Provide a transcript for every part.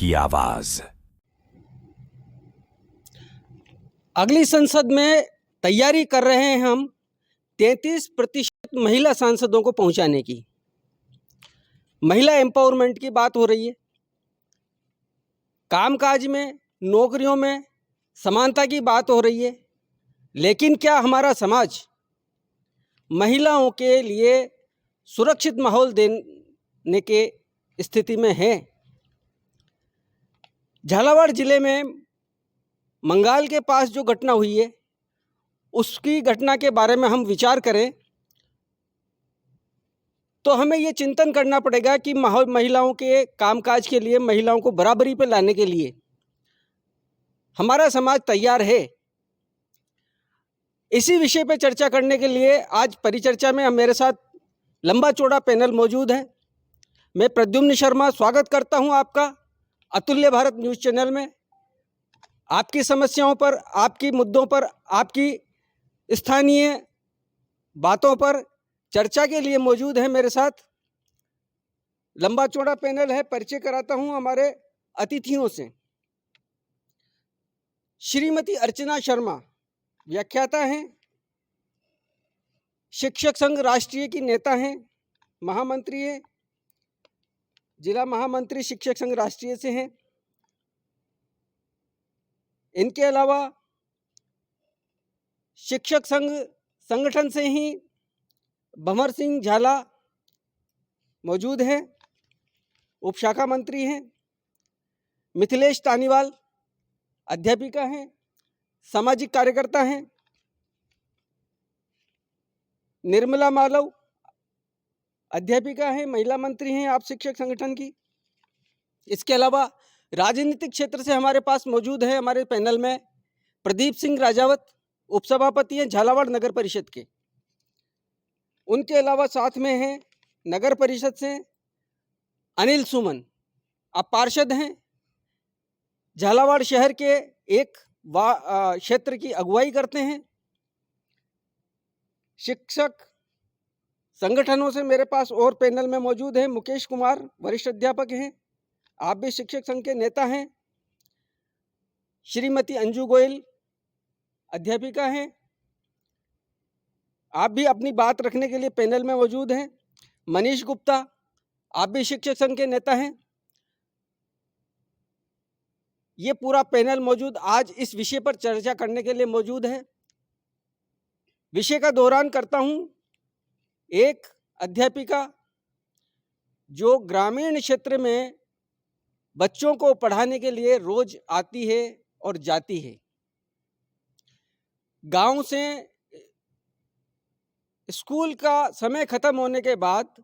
की आवाज। अगली संसद में तैयारी कर रहे हैं हम 33% महिला सांसदों को पहुंचाने की। महिला एम्पावरमेंट की बात हो रही है, कामकाज में, नौकरियों में समानता की बात हो रही है, लेकिन क्या हमारा समाज महिलाओं के लिए सुरक्षित माहौल देने के स्थिति में है? झालावाड़ जिले में मंगाल के पास जो घटना हुई है, उसकी घटना के बारे में हम विचार करें तो हमें ये चिंतन करना पड़ेगा कि महिलाओं के कामकाज के लिए, महिलाओं को बराबरी पर लाने के लिए हमारा समाज तैयार है। इसी विषय पर चर्चा करने के लिए आज परिचर्चा में मेरे साथ लंबा चौड़ा पैनल मौजूद है। मैं प्रद्युम्न शर्मा स्वागत करता हूं आपका अतुल्य भारत न्यूज़ चैनल में। आपकी समस्याओं पर, आपकी मुद्दों पर, आपकी स्थानीय बातों पर चर्चा के लिए मौजूद है मेरे साथ लंबा चौड़ा पैनल है। परिचय कराता हूं हमारे अतिथियों से। श्रीमती अर्चना शर्मा व्याख्याता हैं, शिक्षक संघ राष्ट्रीय की नेता हैं, महामंत्री हैं, जिला महामंत्री शिक्षक संघ राष्ट्रीय से हैं। इनके अलावा शिक्षक संघ संगठन से ही भंवर सिंह झाला मौजूद हैं, उपशाखा मंत्री हैं। मिथिलेश तानीवाल अध्यापिका हैं, सामाजिक कार्यकर्ता हैं। निर्मला मालव अध्यापिका हैं, महिला मंत्री हैं आप शिक्षक संगठन की। इसके अलावा राजनीतिक क्षेत्र से हमारे पास मौजूद है हमारे पैनल में प्रदीप सिंह राजावत, उपसभापति हैं झालावाड़ नगर परिषद के। उनके अलावा साथ में हैं नगर परिषद से अनिल सुमन, आप पार्षद हैं, झालावाड़ शहर के एक क्षेत्र की अगुवाई करते हैं। शिक्षक संगठनों से मेरे पास और पैनल में मौजूद हैं मुकेश कुमार, वरिष्ठ अध्यापक हैं, आप भी शिक्षक संघ के नेता हैं। श्रीमती अंजू गोयल अध्यापिका हैं, आप भी अपनी बात रखने के लिए पैनल में मौजूद हैं। मनीष गुप्ता, आप भी शिक्षक संघ के नेता हैं। ये पूरा पैनल मौजूद आज इस विषय पर चर्चा करने के लिए मौजूद है। विषय का दोहरान करता हूं। एक अध्यापिका जो ग्रामीण क्षेत्र में बच्चों को पढ़ाने के लिए रोज आती है और जाती है। गांव से स्कूल का समय खत्म होने के बाद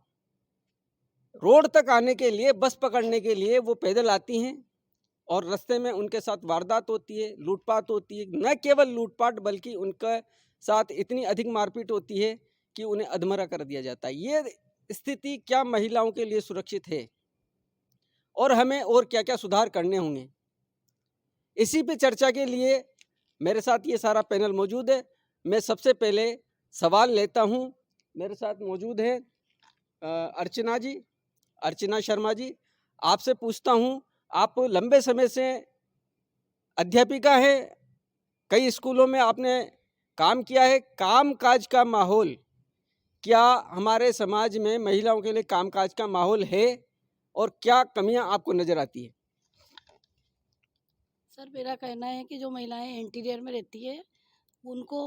रोड तक आने के लिए, बस पकड़ने के लिए वो पैदल आती हैं और रास्ते में उनके साथ वारदात होती है, लूटपाट होती है। न केवल लूटपाट बल्कि उनके साथ इतनी अधिक मारपीट होती है कि उन्हें अधमरा कर दिया जाता है। ये स्थिति क्या महिलाओं के लिए सुरक्षित है और हमें और क्या क्या सुधार करने होंगे, इसी पे चर्चा के लिए मेरे साथ ये सारा पैनल मौजूद है। मैं सबसे पहले सवाल लेता हूँ। मेरे साथ मौजूद है अर्चना जी, अर्चना शर्मा जी। आपसे पूछता हूँ, आप लंबे समय से अध्यापिका है, कई स्कूलों में आपने काम किया है। कामकाज का माहौल, क्या हमारे समाज में महिलाओं के लिए कामकाज का माहौल है और क्या कमियां आपको नजर आती है? सर, मेरा कहना है कि जो महिलाएं इंटीरियर में रहती है उनको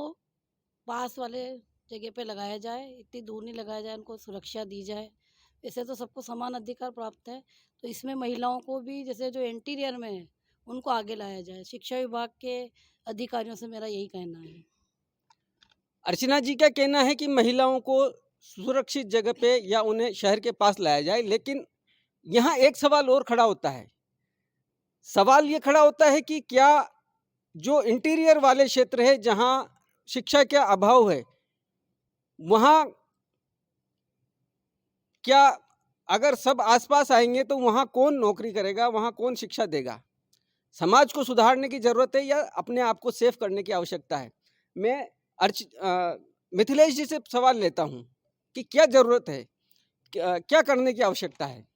पास वाले जगह पे लगाया जाए, इतनी दूर नहीं लगाया जाए, उनको सुरक्षा दी जाए। वैसे तो सबको समान अधिकार प्राप्त है, तो इसमें महिलाओं को भी जैसे जो इंटीरियर में है उनको आगे लाया जाए। शिक्षा विभाग के अधिकारियों से मेरा यही कहना है। अर्चना जी का कहना है कि महिलाओं को सुरक्षित जगह पे या उन्हें शहर के पास लाया जाए, लेकिन यहाँ एक सवाल और खड़ा होता है। सवाल ये खड़ा होता है कि क्या जो इंटीरियर वाले क्षेत्र है, जहाँ शिक्षा का अभाव है, वहाँ क्या अगर सब आसपास आएंगे तो वहाँ कौन नौकरी करेगा, वहाँ कौन शिक्षा देगा? समाज को सुधारने की जरूरत है या अपने आप को सेफ करने की आवश्यकता है? मैं मिथिलेश जी से सवाल लेता हूँ कि क्या जरूरत है, क्या करने की आवश्यकता है?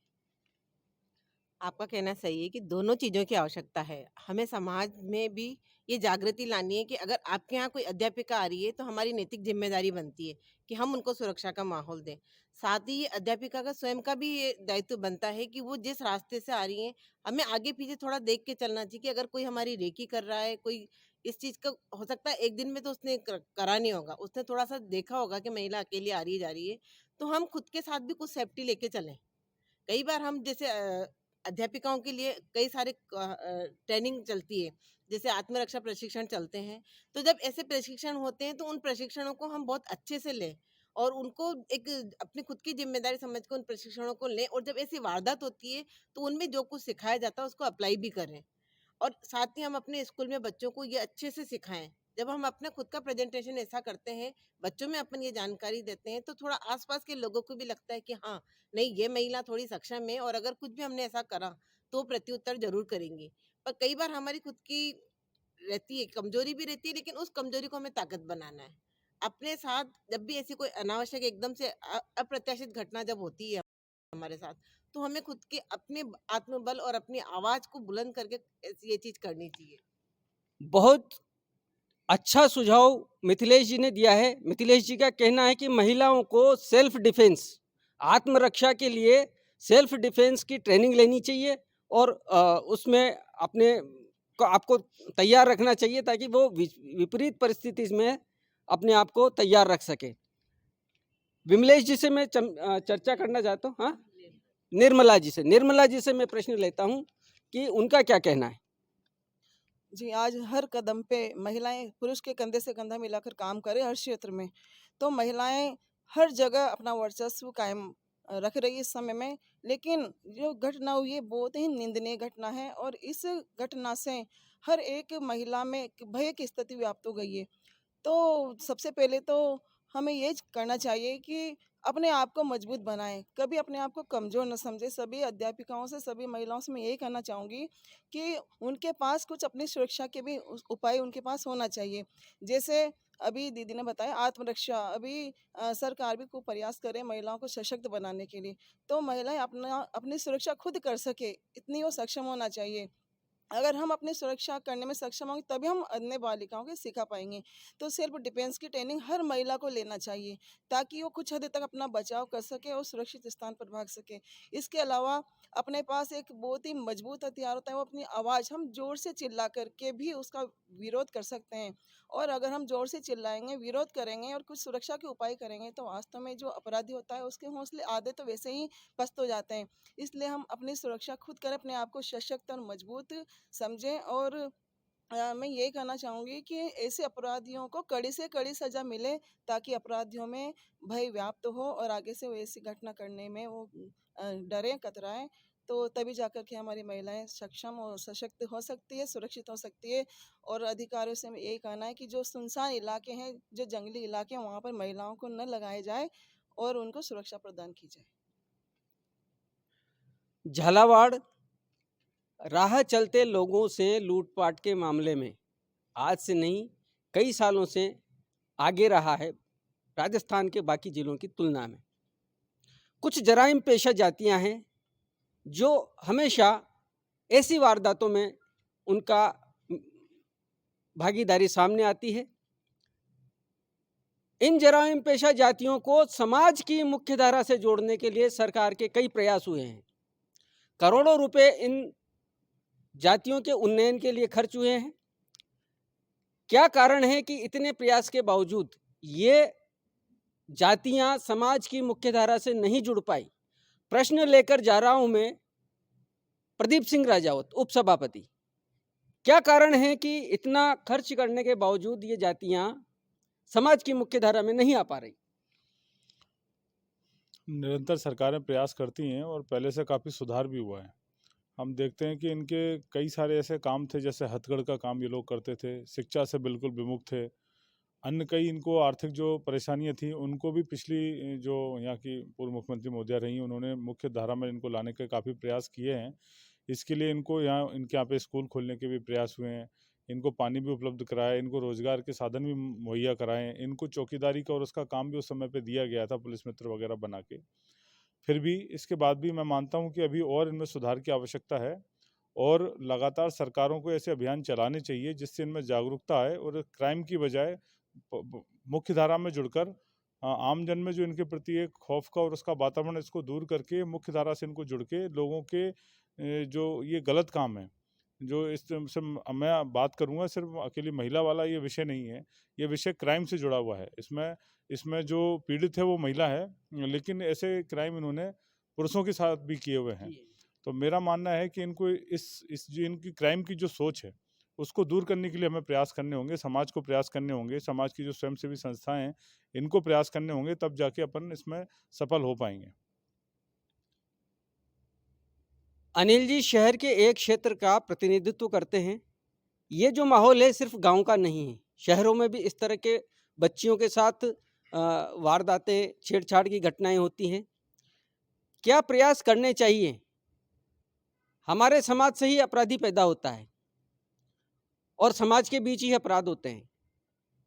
आपका कहना सही है कि दोनों चीज़ों की आवश्यकता है। हमें समाज में भी ये जागृति लानी है कि अगर आपके यहाँ कोई अध्यापिका आ रही है, तो हमारी नैतिक ज़िम्मेदारी बनती है कि हम उनको सुरक्षा का माहौल दें। साथ ही ये अध्यापिका का स्वयं का भी ये दायित्व बनता है कि वो जिस रास्ते से आ रही हैं, हमें आगे-पीछे थोड़ा देख के चलना चाहिए कि अगर कोई हमारी रेकी कर रहा है, कोई इस चीज़ का हो सकता है एक दिन में तो उसने करा नहीं होगा। उसने थोड़ा-सा देखा होगा कि महिला अकेली आ रही है, जा रही है, तो हम खुद के साथ भी कुछ सेफ्टी लेके चलें। कई बार हम जैसे अध्यापिकाओं के लिए कई सारे ट्रेनिंग चलती है, जैसे आत्मरक्षा प्रशिक्षण चलते हैं। तो जब ऐसे प्रशिक्षण होते हैं तो उन प्रशिक्षणों को हम बहुत अच्छे से लें और उनको एक अपनी खुद की जिम्मेदारी समझ के उन प्रशिक्षणों को लें, और जब ऐसी वारदात होती है तो उनमें जो कुछ सिखाया जाता है उसको अप्लाई भी करें। और साथ ही हम अपने स्कूल में बच्चों को ये अच्छे से सिखाएं। जब हम अपना खुद का प्रेजेंटेशन ऐसा करते हैं, बच्चों में अपन ये जानकारी देते हैं, तो थोड़ा आसपास के लोगों को भी लगता है कि हाँ, नहीं, ये महिला थोड़ी सक्षम है और अगर कुछ भी हमने ऐसा करा तो प्रत्युत्तर जरूर करेंगी। पर कई बार हमारी खुद की रहती है, कमजोरी भी रहती है, लेकिन उस कमजोरी को हमें ताकत बनाना है। अपने साथ जब भी ऐसी कोई अनावश्यक एकदम से अप्रत्याशित घटना जब होती है हमारे साथ, तो हमें खुद के अपने आत्मबल और अपनी आवाज को बुलंद करके ये चीज करनी चाहिए। बहुत अच्छा सुझाव मिथिलेश जी ने दिया है। मिथिलेश जी का कहना है कि महिलाओं को सेल्फ डिफेंस, आत्मरक्षा के लिए सेल्फ डिफेंस की ट्रेनिंग लेनी चाहिए और उसमें अपने को आपको तैयार रखना चाहिए ताकि वो विपरीत परिस्थिति में अपने आप को तैयार रख सके। विमलेश जी से मैं चर्चा करना चाहता हूँ। हाँ, निर्मला जी से मैं प्रश्न लेता हूँ कि उनका क्या कहना है। जी, आज हर कदम पे महिलाएं पुरुष के कंधे से कंधा मिलाकर काम करें हर क्षेत्र में। तो महिलाएं हर जगह अपना वर्चस्व कायम रख रही है इस समय में। लेकिन जो घटना हुई है बहुत ही निंदनीय घटना है और इस घटना से हर एक महिला में एक भय की स्थिति व्याप्त हो गई है। तो सबसे पहले तो हमें ये करना चाहिए कि अपने आप को मजबूत बनाएं, कभी अपने आप को कमज़ोर न समझें। सभी अध्यापिकाओं से, सभी महिलाओं से मैं यही कहना चाहूँगी कि उनके पास कुछ अपनी सुरक्षा के भी उपाय उनके पास होना चाहिए। जैसे अभी दीदी ने बताया आत्मरक्षा, अभी सरकार भी खूब प्रयास करे महिलाओं को सशक्त बनाने के लिए। तो महिलाएं अपना अपनी सुरक्षा खुद कर सके, इतनी वो सक्षम होना चाहिए। अगर हम अपनी सुरक्षा करने में सक्षम होंगे तभी हम अन्य बालिकाओं को सिखा पाएंगे। तो सेल्फ डिफेंस की ट्रेनिंग हर महिला को लेना चाहिए ताकि वो कुछ हद तक अपना बचाव कर सके और सुरक्षित स्थान पर भाग सके। इसके अलावा अपने पास एक बहुत ही मजबूत हथियार होता है, वो अपनी आवाज़, हम जोर से चिल्ला करके भी उसका विरोध कर सकते हैं। और अगर हम जोर से चिल्लाएंगे, विरोध करेंगे और कुछ सुरक्षा के उपाय करेंगे तो वास्तव में जो अपराधी होता है उसके हौसले आधे तो वैसे ही पस्त हो जाते हैं। इसलिए हम अपनी सुरक्षा खुद करें, अपने आप को सशक्त और मजबूत समझें। और मैं ये कहना चाहूँगी कि ऐसे अपराधियों को कड़ी से कड़ी सज़ा मिले ताकि अपराधियों में भय व्याप्त हो और आगे से वो ऐसी घटना करने में वो डरें, कतराएं। तो तभी जाकर के हमारी महिलाएं सक्षम और सशक्त हो सकती है, सुरक्षित हो सकती है। और अधिकारियों से यही कहना है कि जो सुनसान इलाके हैं, जो जंगली इलाके हैं, वहाँ पर महिलाओं को न लगाए जाए और उनको सुरक्षा प्रदान की जाए। झालावाड़ राह चलते लोगों से लूटपाट के मामले में आज से नहीं, कई सालों से आगे रहा है राजस्थान के बाकी जिलों की तुलना में। कुछ जराइम पेशा जातियां हैं जो हमेशा ऐसी वारदातों में उनका भागीदारी सामने आती है। इन जराइम पेशा जातियों को समाज की मुख्यधारा से जोड़ने के लिए सरकार के कई प्रयास हुए हैं। करोड़ों रुपए इन जातियों के उन्नयन के लिए खर्च हुए हैं। क्या कारण है कि इतने प्रयास के बावजूद ये जातियां समाज की मुख्यधारा से नहीं जुड़ पाई? प्रश्न लेकर जा रहा हूं मैं प्रदीप सिंह राजावत, उपसभापति। क्या कारण है कि इतना खर्च करने के बावजूद ये जातियां समाज की मुख्यधारा में नहीं आ पा रही? निरंतर सरकारें प्रयास करती हैं और पहले से काफ़ी सुधार भी हुआ है। हम देखते हैं कि इनके कई सारे ऐसे काम थे, जैसे हथकड़ का काम ये लोग करते थे, शिक्षा से बिल्कुल विमुख थे। अन्य कई इनको आर्थिक जो परेशानियां थी उनको भी पिछली जो यहाँ की पूर्व मुख्यमंत्री महोदया रही, उन्होंने मुख्य धारा में इनको लाने के काफ़ी प्रयास किए हैं। इसके लिए इनको इनके यहाँ पे स्कूल खोलने के भी प्रयास हुए हैं, इनको पानी भी उपलब्ध कराया, इनको रोजगार के साधन भी मुहैया कराएं, इनको चौकीदारी का और उसका काम भी उस समय पे दिया गया था, पुलिस मित्र वगैरह बना के। फिर भी इसके बाद भी मैं मानता हूँ कि अभी और इनमें सुधार की आवश्यकता है और लगातार सरकारों को ऐसे अभियान चलाने चाहिए जिससे इनमें जागरूकता आए और क्राइम की बजाय मुख्य धारा में जुड़कर आम जन में जो इनके प्रति एक खौफ का और उसका वातावरण इसको दूर करके मुख्य धारा से इनको जुड़ के लोगों के जो ये गलत काम है जो इस से मैं बात करूंगा सिर्फ अकेली महिला वाला ये विषय नहीं है, ये विषय क्राइम से जुड़ा हुआ है। इसमें इसमें जो पीड़ित है वो महिला है, लेकिन ऐसे क्राइम इन्होंने पुरुषों के साथ भी किए हुए हैं। तो मेरा मानना है कि इनको इस जो इनकी क्राइम की जो सोच है उसको दूर करने के लिए हमें प्रयास करने होंगे, समाज को प्रयास करने होंगे, समाज की जो स्वयंसेवी संस्थाएं हैं इनको प्रयास करने होंगे, तब जाके अपन इसमें सफल हो पाएंगे। अनिल जी शहर के एक क्षेत्र का प्रतिनिधित्व करते हैं। ये जो माहौल है सिर्फ गांव का नहीं है, शहरों में भी इस तरह के बच्चियों के साथ वारदातें, छेड़छाड़ की घटनाएं होती हैं। क्या प्रयास करने चाहिए? हमारे समाज से ही अपराधी पैदा होता है और समाज के बीच ही अपराध होते हैं।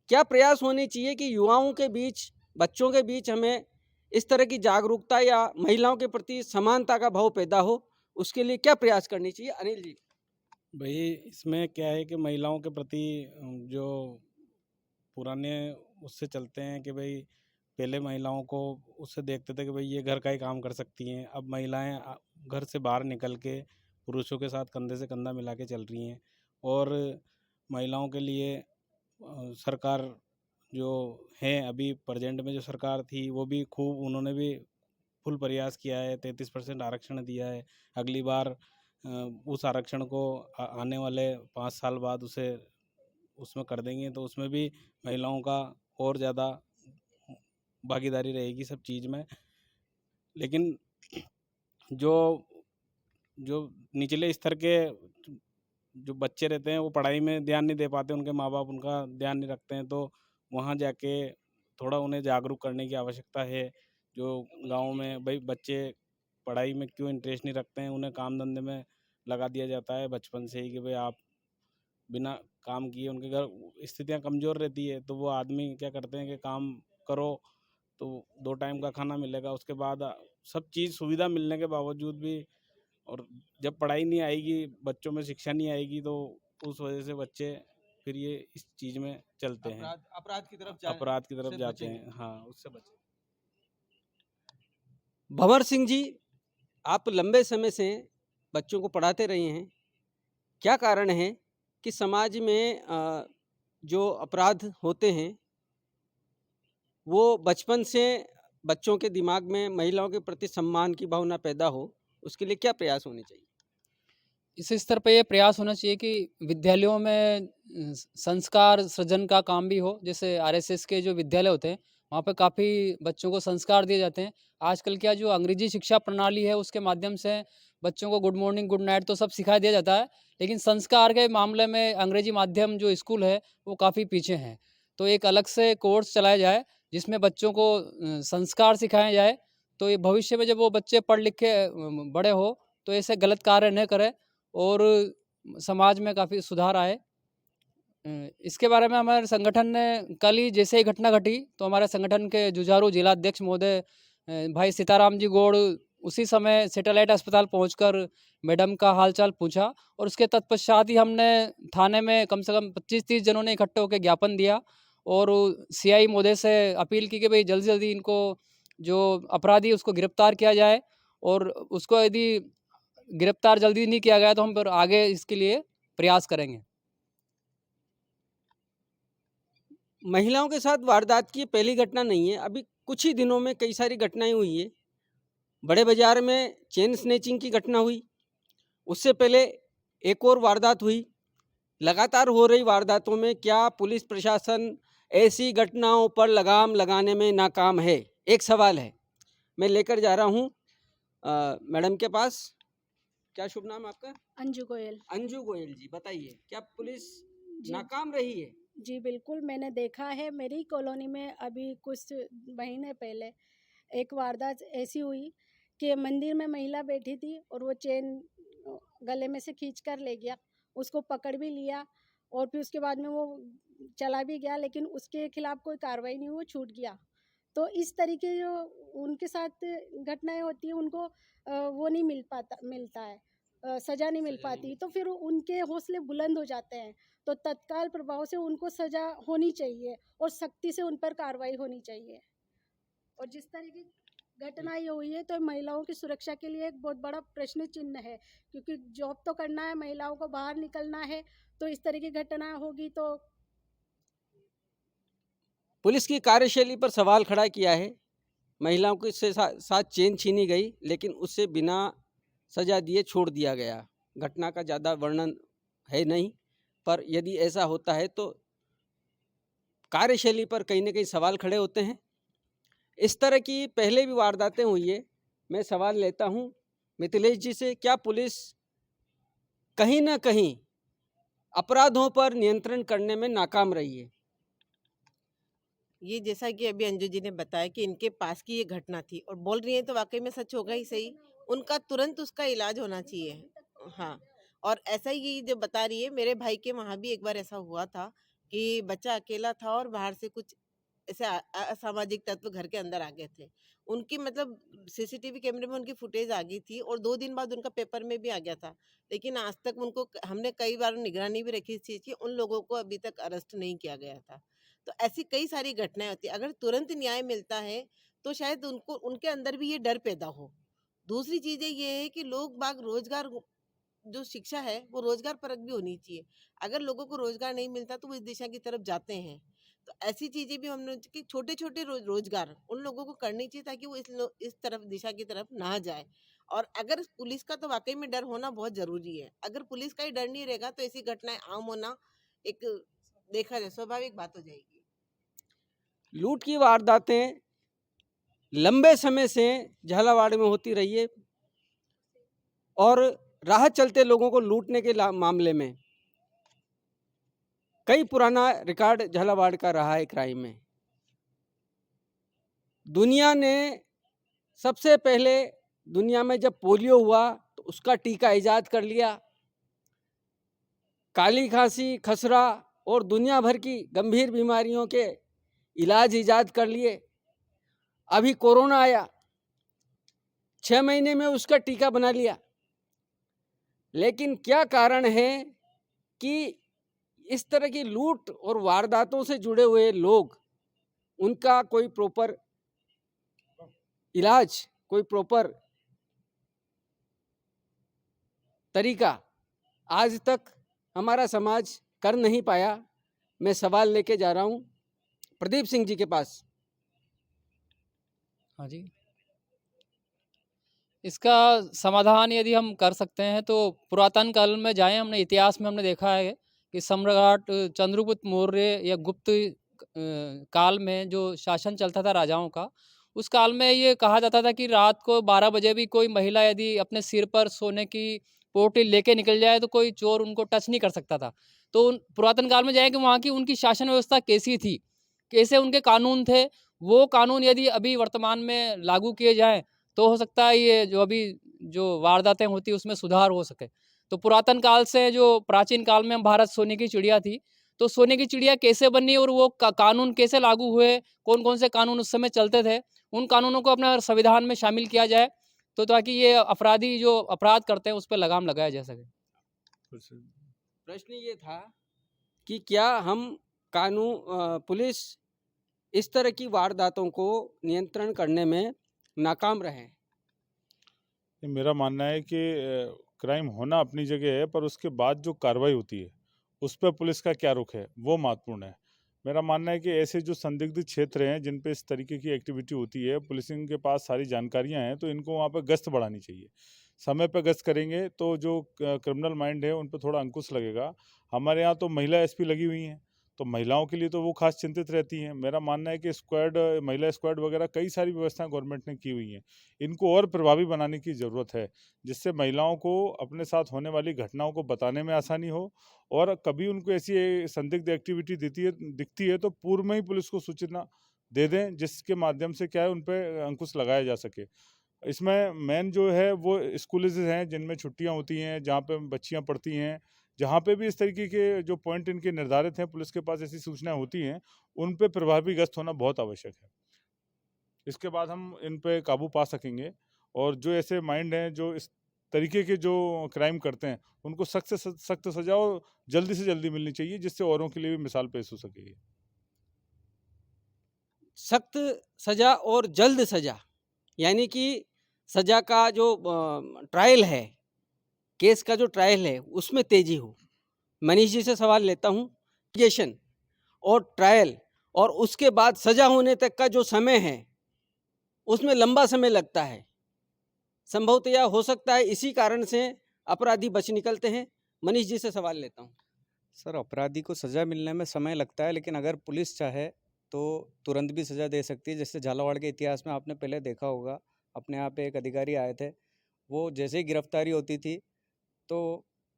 क्या प्रयास होने चाहिए कि युवाओं के बीच, बच्चों के बीच हमें इस तरह की जागरूकता या महिलाओं के प्रति समानता का भाव पैदा हो, उसके लिए क्या प्रयास करनी चाहिए? अनिल जी। भाई इसमें क्या है कि महिलाओं के प्रति जो पुराने उससे चलते हैं कि भाई पहले महिलाओं को उससे देखते थे कि भाई ये घर का ही काम कर सकती हैं। अब महिलाएं घर से बाहर निकल के पुरुषों के साथ कंधे से कंधा मिला के चल रही हैं और महिलाओं के लिए सरकार जो है अभी प्रेजेंट में जो सरकार थी वो भी खूब उन्होंने भी फुल प्रयास किया है, 33% आरक्षण दिया है। अगली बार उस आरक्षण को आने वाले 5 साल बाद उसे उसमें कर देंगे, तो उसमें भी महिलाओं का और ज़्यादा भागीदारी रहेगी सब चीज़ में। लेकिन जो जो निचले स्तर के जो बच्चे रहते हैं वो पढ़ाई में ध्यान नहीं दे पाते, उनके माँ बाप उनका ध्यान नहीं रखते हैं, तो वहाँ जाके थोड़ा उन्हें जागरूक करने की आवश्यकता है। जो गाँव में भाई बच्चे पढ़ाई में क्यों इंटरेस्ट नहीं रखते हैं, उन्हें काम धंधे में लगा दिया जाता है बचपन से ही कि भाई आप बिना काम किए, उनके घर स्थितियाँ कमज़ोर रहती है तो वो आदमी क्या करते हैं कि काम करो तो 2 टाइम का खाना मिलेगा। उसके बाद सब चीज़ सुविधा मिलने के बावजूद भी और जब पढ़ाई नहीं आएगी, बच्चों में शिक्षा नहीं आएगी, तो उस वजह से बच्चे फिर ये इस चीज़ में चलते हैं, अपराध की तरफ अपराध की तरफ से जाते बचेंगे। हैं। हाँ, उससे बचें। भंवर सिंह जी, आप लंबे समय से बच्चों को पढ़ाते रहे हैं। क्या कारण है कि समाज में जो अपराध होते हैं वो बचपन से बच्चों के दिमाग में महिलाओं के प्रति सम्मान की भावना पैदा हो, उसके लिए क्या प्रयास होने चाहिए? इस स्तर पे ये प्रयास होना चाहिए कि विद्यालयों में संस्कार सृजन का काम भी हो। जैसे आरएसएस के जो विद्यालय होते हैं वहाँ पे काफ़ी बच्चों को संस्कार दिए जाते हैं। आजकल क्या जो अंग्रेजी शिक्षा प्रणाली है उसके माध्यम से बच्चों को गुड मॉर्निंग गुड नाइट तो सब सिखा दिया जाता है, लेकिन संस्कार के मामले में अंग्रेजी माध्यम जो स्कूल है वो काफ़ी पीछे हैं। तो एक अलग से कोर्स चलाया जाए जिसमें बच्चों को संस्कार सिखाया जाए, तो ये भविष्य में जब वो बच्चे पढ़ लिख के बड़े हो तो ऐसे गलत कार्य न करें और समाज में काफ़ी सुधार आए। इसके बारे में हमारे संगठन ने कल ही जैसे ही घटना घटी तो हमारे संगठन के जुझारू जिलाध्यक्ष महोदय भाई सीताराम जी गौड़ उसी समय सैटेलाइट अस्पताल पहुंचकर मैडम का हालचाल पूछा और उसके तत्पश्चात ही हमने थाने में कम से कम 25-30 जनों ने इकट्ठे होकर ज्ञापन दिया और सीआई महोदय से अपील की कि भाई जल्दी जल्दी इनको जो अपराधी उसको गिरफ्तार किया जाए और उसको यदि गिरफ्तार जल्दी नहीं किया गया तो हम फिर आगे इसके लिए प्रयास करेंगे। महिलाओं के साथ वारदात की पहली घटना नहीं है, अभी कुछ ही दिनों में कई सारी घटनाएं हुई है। बड़े बाजार में चेन स्नैचिंग की घटना हुई, उससे पहले एक और वारदात हुई। लगातार हो रही वारदातों में क्या पुलिस प्रशासन ऐसी घटनाओं पर लगाम लगाने में नाकाम है? एक सवाल है, मैं लेकर जा रहा हूँ मैडम के पास। क्या शुभ नाम आपका? अंजू गोयल। अंजू गोयल जी, बताइए क्या पुलिस जी नाकाम रही है? जी बिल्कुल, मैंने देखा है। मेरी कॉलोनी में अभी कुछ महीने पहले एक वारदात ऐसी हुई कि मंदिर में महिला बैठी थी और वो चेन गले में से खींच कर ले गया, उसको पकड़ भी लिया और फिर उसके बाद में वो चला भी गया, लेकिन उसके खिलाफ कोई कार्रवाई नहीं हुई, वो छूट गया। तो इस तरीके जो उनके साथ घटनाएं होती हैं उनको वो नहीं मिलता है, सज़ा नहीं मिल पाती, तो फिर उनके हौसले बुलंद हो जाते हैं। तो तत्काल प्रभाव से उनको सज़ा होनी चाहिए और सख्ती से उन पर कार्रवाई होनी चाहिए। और जिस तरह की घटना ये हुई है तो महिलाओं की सुरक्षा के लिए एक बहुत बड़ा प्रश्न चिन्ह है, क्योंकि जॉब तो करना है, महिलाओं को बाहर निकलना है, तो इस तरह की घटना होगी तो पुलिस की कार्यशैली पर सवाल खड़ा किया है। महिलाओं के साथ चेन छीनी गई, लेकिन उससे बिना सजा दिए छोड़ दिया गया। घटना का ज़्यादा वर्णन है नहीं, पर यदि ऐसा होता है तो कार्यशैली पर कहीं ना कहीं सवाल खड़े होते हैं। इस तरह की पहले भी वारदातें हुई है। मैं सवाल लेता हूं मिथिलेश जी से, क्या पुलिस कहीं ना कहीं अपराधों पर नियंत्रण करने में नाकाम रही है? ये जैसा कि अभी अंजू जी ने बताया कि इनके पास की ये घटना थी और बोल रही है तो वाकई में सच होगा ही सही। उनका तुरंत उसका इलाज होना चाहिए। हाँ, और ऐसा ही जो बता रही है, मेरे भाई के वहाँ भी एक बार ऐसा हुआ था कि बच्चा अकेला था और बाहर से कुछ ऐसे असामाजिक तत्व घर के अंदर आ गए थे। उनकी मतलब सीसीटीवी कैमरे में उनकी फुटेज आ गई थी और 2 दिन बाद उनका पेपर में भी आ गया था। लेकिन आज तक उनको हमने कई बार निगरानी भी रखी इस चीज़ की, उन लोगों को अभी तक अरेस्ट नहीं किया गया था। तो ऐसी कई सारी घटनाएँ होती हैं। अगर तुरंत न्याय मिलता है, तो शायद उनको उनके अंदर भी ये डर पैदा हो। दूसरी चीज़ें ये है कि लोग बाग रोज़गार जो शिक्षा है, वो रोज़गार परक भी होनी चाहिए। अगर लोगों को रोज़गार नहीं मिलता, तो वो इस दिशा की तरफ जाते हैं। तो ऐसी चीज़ें भी हमने कि छोटे-छोटे रोज़गार उन लोगों को करनी चाहिए ताकि वो इस तरफ दिशा की तरफ ना जाए। और अगर पुलिस का तो वाक़ई में डर होना बहुत ज़रूरी है। अगर पुलिस का ही डर नहीं रहेगा, तो ऐसी घटनाएँ आम होना एक देखा जाए स्वाभाविक बात हो जाएगी। लूट की वारदातें लंबे समय से झालावाड़ में होती रही है और राह चलते लोगों को लूटने के मामले में कई पुराना रिकॉर्ड झालावाड़ का रहा है क्राइम में। दुनिया ने सबसे पहले दुनिया में जब पोलियो हुआ तो उसका टीका इजाद कर लिया। काली खांसी, खसरा और दुनिया भर की गंभीर बीमारियों के इलाज इजाद कर लिए। अभी कोरोना आया, 6 महीने में उसका टीका बना लिया। लेकिन क्या कारण है कि इस तरह की लूट और वारदातों से जुड़े हुए लोग, उनका कोई प्रॉपर इलाज, कोई प्रॉपर तरीका आज तक हमारा समाज कर नहीं पाया। मैं सवाल लेके जा रहा हूं प्रदीप सिंह जी के पास। हाँ जी, इसका समाधान यदि हम कर सकते हैं तो पुरातन काल में जाएं। हमने इतिहास में हमने देखा है कि सम्राट चंद्रगुप्त मौर्य या गुप्त काल में जो शासन चलता था राजाओं का, उस काल में ये कहा जाता था कि रात को 12 बजे भी कोई महिला यदि अपने सिर पर सोने की पोटली लेके निकल जाए तो कोई चोर उनको टच नहीं कर सकता था। तो पुरातन काल में जाएं कि वहाँ की उनकी शासन व्यवस्था कैसी थी, कैसे उनके कानून थे। वो कानून यदि अभी वर्तमान में लागू किए जाएं तो हो सकता है ये जो अभी जो वारदातें होती उसमें सुधार हो सके। तो पुरातन काल से जो प्राचीन काल में भारत सोने की चिड़िया थी, तो सोने की चिड़िया कैसे बनी और वो कानून कैसे लागू हुए, कौन कौन से कानून उस समय चलते थे, उन कानूनों को अपने संविधान में शामिल किया जाए तो ताकि ये अपराधी जो अपराध करते हैं उस पर लगाम लगाया जा सके। प्रश्न ये था कि क्या हम पुलिस इस तरह की वारदातों को नियंत्रण करने में नाकाम रहे? मेरा मानना है कि क्राइम होना अपनी जगह है, पर उसके बाद जो कार्रवाई होती है उस पर पुलिस का क्या रुख है वो महत्वपूर्ण है। मेरा मानना है कि ऐसे जो संदिग्ध क्षेत्र हैं जिन पे इस तरीके की एक्टिविटी होती है, पुलिसिंग के पास सारी जानकारियां हैं, तो इनको वहाँ पर गश्त बढ़ानी चाहिए। समय पर गश्त करेंगे तो जो क्रिमिनल माइंड है उन पर थोड़ा अंकुश लगेगा। हमारे यहाँ तो महिला एसपी लगी हुई हैं, तो महिलाओं के लिए तो वो खास चिंतित रहती हैं। मेरा मानना है कि स्क्वाड, महिला स्क्वाड वगैरह कई सारी व्यवस्थाएं गवर्नमेंट ने की हुई हैं, इनको और प्रभावी बनाने की ज़रूरत है, जिससे महिलाओं को अपने साथ होने वाली घटनाओं को बताने में आसानी हो। और कभी उनको ऐसी संदिग्ध एक्टिविटी दिखती है तो पूर्व में ही पुलिस को सूचना दे दें, जिसके माध्यम से क्या है उन पर अंकुश लगाया जा सके। इसमें मेन जो है वो स्कूल्स हैं जिनमें छुट्टियां होती हैं, जहाँ पे बच्चियां पढ़ती हैं, जहाँ पे भी इस तरीके के जो पॉइंट इनके निर्धारित हैं, पुलिस के पास ऐसी सूचनाएं होती हैं, उन पे प्रभावी गश्त होना बहुत आवश्यक है। इसके बाद हम इन पे काबू पा सकेंगे। और जो ऐसे माइंड हैं जो इस तरीके के जो क्राइम करते हैं, उनको सख्त से सख्त सज़ा और जल्दी से जल्दी मिलनी चाहिए, जिससे औरों के लिए भी मिसाल पेश हो सके। सख्त सज़ा और जल्द सज़ा, यानी कि सज़ा का जो ट्रायल है, केस का जो ट्रायल है, उसमें तेज़ी हो। मनीष जी से सवाल लेता हूँ, इन्वेस्टिगेशन और ट्रायल और उसके बाद सज़ा होने तक का जो समय है, उसमें लंबा समय लगता है। संभवतः हो सकता है इसी कारण से अपराधी बच निकलते हैं। मनीष जी से सवाल लेता हूँ। सर, अपराधी को सज़ा मिलने में समय लगता है, लेकिन अगर पुलिस चाहे तो तुरंत भी सज़ा दे सकती है। जैसे झालावाड़ के इतिहास में आपने पहले देखा होगा, अपने यहाँ पे एक अधिकारी आए थे, वो जैसे ही गिरफ्तारी होती थी तो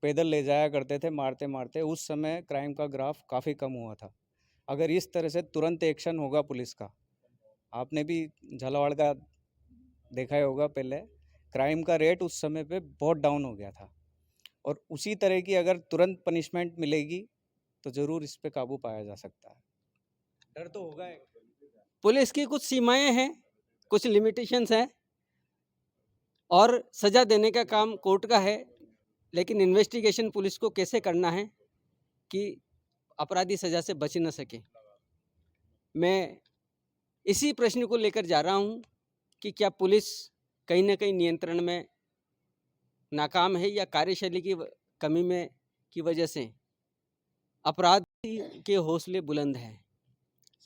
पैदल ले जाया करते थे मारते मारते। उस समय क्राइम का ग्राफ काफ़ी कम हुआ था। अगर इस तरह से तुरंत एक्शन होगा पुलिस का, आपने भी झालावाड़ का देखा ही होगा, पहले क्राइम का रेट उस समय पे बहुत डाउन हो गया था। और उसी तरह की अगर तुरंत पनिशमेंट मिलेगी तो ज़रूर इस पे काबू पाया जा सकता है। डर तो होगा ही। पुलिस की कुछ सीमाएं हैं, कुछ लिमिटेशंस हैं और सज़ा देने का काम कोर्ट का है, लेकिन इन्वेस्टिगेशन पुलिस को कैसे करना है कि अपराधी सज़ा से बच न सके। मैं इसी प्रश्न को लेकर जा रहा हूं कि क्या पुलिस कहीं ना कहीं नियंत्रण में नाकाम है या कार्यशैली की कमी में की वजह से अपराध के हौसले बुलंद हैं।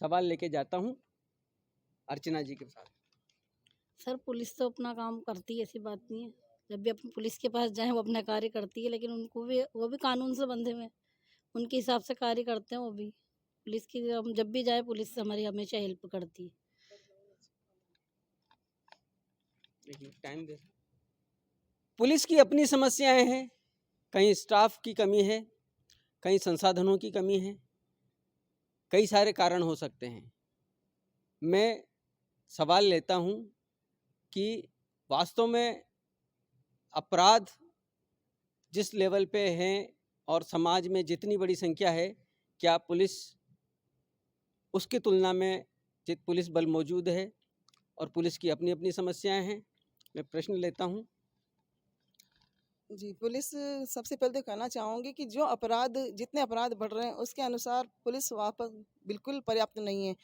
सवाल लेके जाता हूं अर्चना जी के साथ। सर, पुलिस तो अपना काम करती है, ऐसी बात नहीं है। जब भी अपन पुलिस के पास जाएँ वो अपना कार्य करती है, लेकिन उनको भी वो भी कानून से बंधे हुए हैं। उनके हिसाब से कार्य करते हैं वो भी। पुलिस की हम जब भी जाएँ पुलिस हमारी हमेशा हेल्प करती है। टाइम दे। पुलिस की अपनी समस्याएं हैं, कहीं स्टाफ की कमी है, कहीं संसाधनों की कमी है, कई सारे कारण हो सकते हैं। मैं सवाल लेता हूं कि वास्तव में अपराध जिस लेवल पे हैं और समाज में जितनी बड़ी संख्या है, क्या पुलिस उसकी तुलना में पुलिस बल मौजूद है और पुलिस की अपनी अपनी समस्याएं हैं। मैं प्रश्न लेता हूं। जी, पुलिस सबसे पहले तो कहना चाहूँगी कि जो अपराध जितने अपराध बढ़ रहे हैं उसके अनुसार पुलिस वहाँ पर बिल्कुल पर्याप्त नहीं है।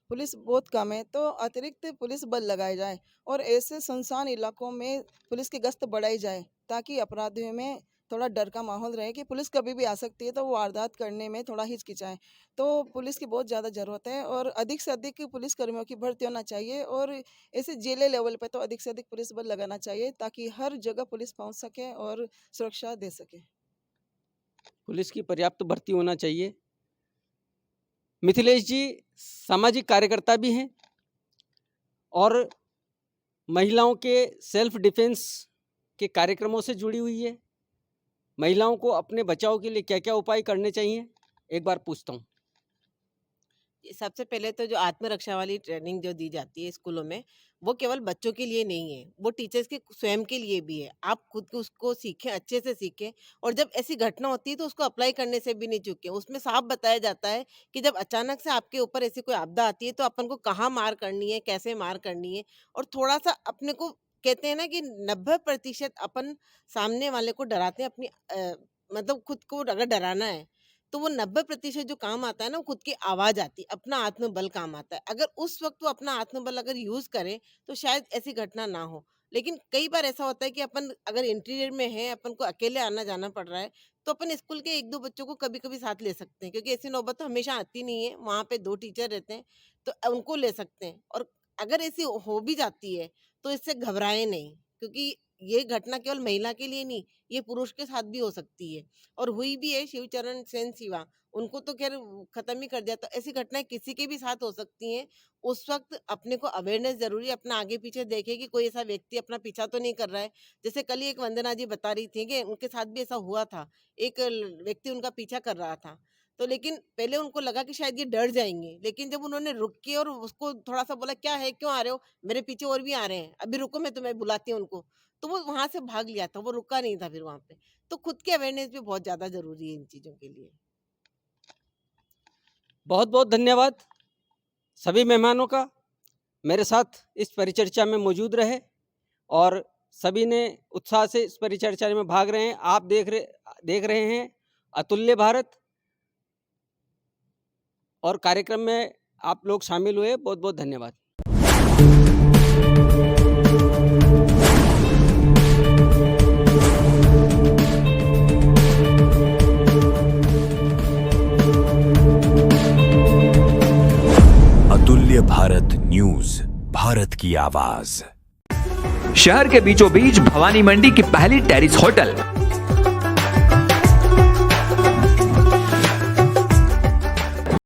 पुलिस बहुत कम है, तो अतिरिक्त पुलिस बल लगाए जाए और ऐसे सुनसान इलाकों में पुलिस की गश्त बढ़ाई जाए, ताकि अपराधियों में थोड़ा डर का माहौल रहे कि पुलिस कभी भी आ सकती है, तो वो वारदात करने में थोड़ा हिचकिचाएँ। तो पुलिस की बहुत ज़्यादा ज़रूरत है और अधिक से अधिक पुलिस कर्मियों की भर्ती होना चाहिए और ऐसे जिले लेवल पे तो अधिक से अधिक पुलिस बल लगाना चाहिए, ताकि हर जगह पुलिस पहुंच सके और सुरक्षा दे सके। पुलिस की पर्याप्त भर्ती होना चाहिए। मिथिलेश जी सामाजिक कार्यकर्ता भी हैं और महिलाओं के सेल्फ डिफेंस के कार्यक्रमों से जुड़ी हुई है। महिलाओं को अपने बचाव के लिए क्या क्या उपाय करने चाहिए, एक बार पूछता हूँ। सबसे पहले तो जो आत्मरक्षा वाली ट्रेनिंग जो दी जाती है स्कूलों में, वो केवल बच्चों के लिए नहीं है, वो टीचर्स के स्वयं के लिए भी है। आप खुद को उसको सीखें, अच्छे से सीखें और जब ऐसी घटना होती है तो उसको अप्लाई करने से भी नहीं चूकें। उसमें साफ बताया जाता है कि जब अचानक से आपके ऊपर ऐसी कोई आपदा आती है तो अपन को कहाँ मार करनी है, कैसे मार करनी है और थोड़ा-सा अपने को कहते हैं ना कि 90% अपन सामने वाले को डराते हैं अपनी मतलब खुद को अगर डराना है तो वो 90% जो काम आता है ना, वो खुद की आवाज़ आती है, अपना आत्मबल काम आता है। अगर उस वक़्त वो अपना आत्मबल अगर यूज़ करें, तो शायद ऐसी घटना ना हो। लेकिन कई बार ऐसा होता है कि अपन अगर इंटीरियर में हैं, अपन को अकेले आना-जाना पड़ रहा है, तो अपन स्कूल के 1-2 बच्चों को कभी-कभी साथ ले सकते हैं, क्योंकि ऐसी नौबत तो हमेशा आती नहीं है। वहाँ पे 2 टीचर रहते हैं, तो उनको ले सकते हैं और अगर ऐसी हो भी जाती है, तो इससे घबराएँ नहीं, क्योंकि ये घटना केवल महिला के लिए नहीं, ये पुरुष के साथ भी हो सकती है। और हुई भी है शिवचरण सेन शिवा, उनको तो ख़ैर ख़त्म ही कर दिया। तो ऐसी घटनाएँ किसी के भी साथ हो सकती हैं। उस वक़्त अपने को अवेयरनेस ज़रूरी है, अपना आगे-पीछे देखें कि कोई ऐसा व्यक्ति अपना पीछा तो नहीं कर रहा है। जैसे कल ही एक वंदना जी बता रही थी कि उनके साथ भी ऐसा हुआ था। एक व्यक्ति उनका पीछा कर रहा था। तो लेकिन पहले उनको लगा कि शायद ये डर जाएँगे, लेकिन जब उन्होंने रुक के और उसको थोड़ा-सा बोला, "क्या है? क्यों आ रहे हो? मेरे पीछे और भी आ रहे हैं। अभी रुको, मैं तुम्हें बुलाती हूँ उनको।" तो वो वहाँ से भाग लिया था, वो रुका नहीं था फिर वहाँ पे। तो खुद की अवेयरनेस भी बहुत ज़्यादा ज़रूरी है इन चीज़ों के लिए। बहुत बहुत धन्यवाद सभी मेहमानों का। मेरे साथ इस परिचर्चा में मौजूद रहे और सभी ने उत्साह से इस परिचर्चा में भाग रहे हैं। आप देख रहे हैं अतुल्य भारत, और कार्यक्रम में आप लोग शामिल हुए, बहुत बहुत धन्यवाद। अतुल्य भारत न्यूज, भारत की आवाज। शहर के बीचों बीच भवानी मंडी की पहली टेरिस होटल